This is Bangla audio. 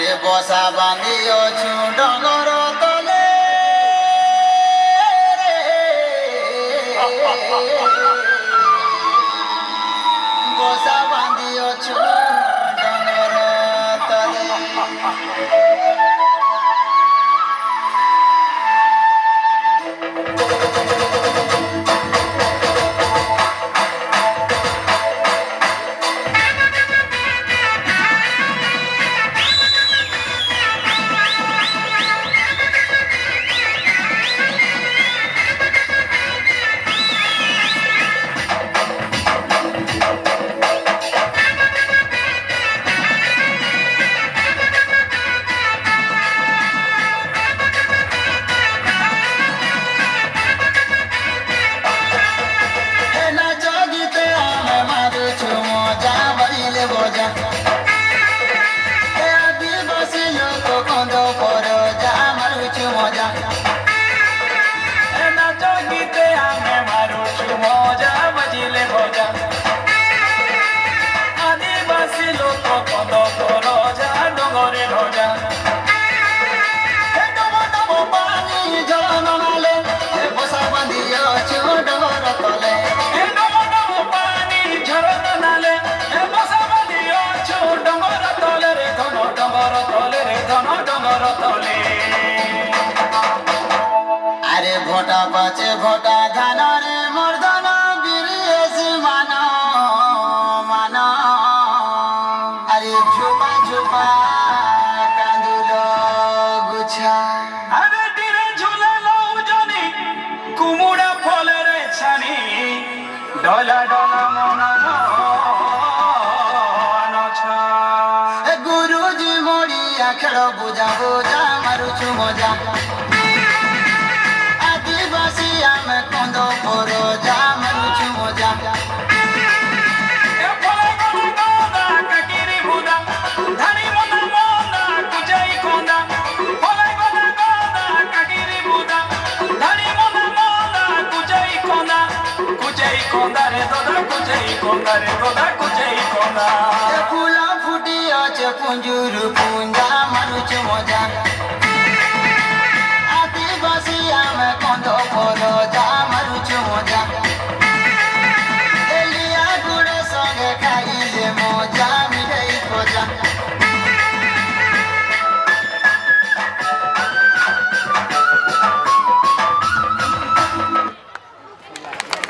আরে বসা বাঁধিয়েছু ডগর তলে বসা বাঁধিয়েছু ডগর তলে আরে ভোটা পাচে ভোটা ধানরে মর্দন বিরিয়েছি মান মান আরে ঝোপা ঝোপা কাঁদুল গুছা আরে তীরে ঝুলালো জনি কুমুড়া ফলের ছানি ডলা ডলা মনন গুরুজি মরিয়া খেল বুঝা বুঝা মারুছু মজা আদিবাসী আমি কন্দ পরো যা মারুছু মজা ফুলা ফুটি আছে পুঞ্জুর পুঞ্জ